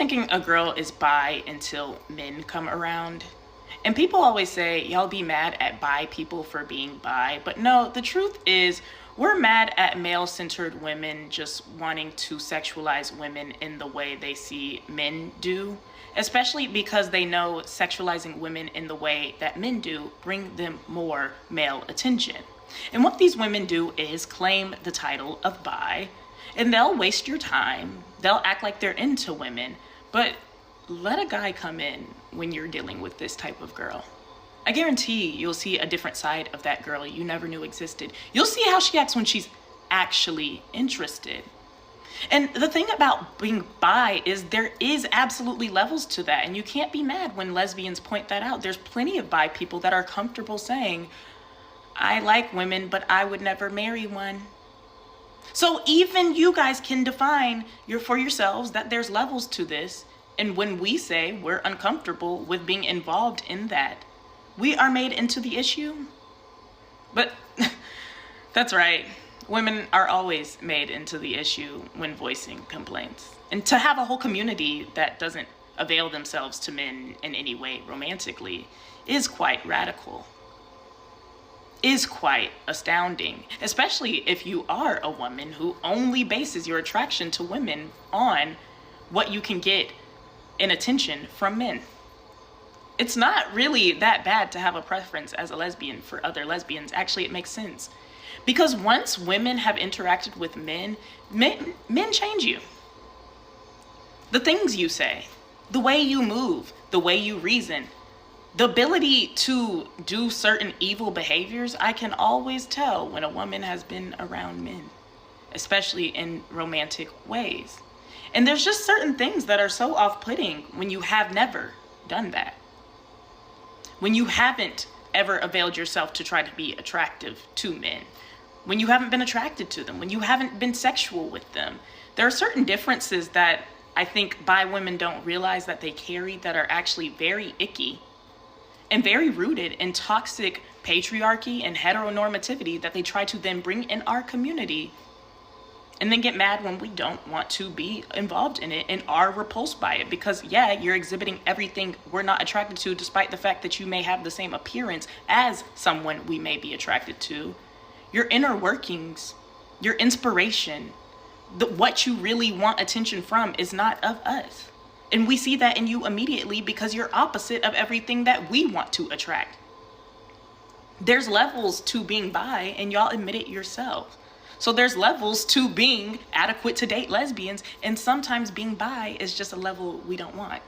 thinking a girl is bi until men come around. And people always say, y'all be mad at bi people for being bi. But no, the truth is, we're mad at male-centered women just wanting to sexualize women in the way they see men do. Especially because they know sexualizing women in the way that men do bring them more male attention. And what these women do is claim the title of bi, and they'll waste your time. They'll act like they're into women, but let a guy come in when you're dealing with this type of girl. I guarantee you'll see a different side of that girl you never knew existed. You'll see how she acts when she's actually interested. And the thing about being bi is there is absolutely levels to that, and you can't be mad when lesbians point that out. There's plenty of bi people that are comfortable saying, I like women, but I would never marry one. So even you guys can define for yourselves that there's levels to this. And when we say we're uncomfortable with being involved in that, we are made into the issue. But that's right. Women are always made into the issue when voicing complaints. And to have a whole community that doesn't avail themselves to men in any way romantically is quite radical. Is quite astounding, especially if you are a woman who only bases your attraction to women on what you can get in attention from men. It's not really that bad to have a preference as a lesbian for other lesbians. Actually, it makes sense. Because once women have interacted with men change you. The things you say, the way you move, the way you reason, the ability to do certain evil behaviors, I can always tell when a woman has been around men, especially in romantic ways. And there's just certain things that are so off-putting when you have never done that. When you haven't ever availed yourself to try to be attractive to men. When you haven't been attracted to them. When you haven't been sexual with them. There are certain differences that I think bi women don't realize that they carry that are actually very icky and very rooted in toxic patriarchy and heteronormativity that they try to then bring in our community and then get mad when we don't want to be involved in it and are repulsed by it. Because yeah, you're exhibiting everything we're not attracted to, despite the fact that you may have the same appearance as someone we may be attracted to. Your inner workings, your inspiration, what you really want attention from is not of us. And we see that in you immediately because you're opposite of everything that we want to attract. There's levels to being bi, and y'all admit it yourself. So there's levels to being adequate to date lesbians, and sometimes being bi is just a level we don't want.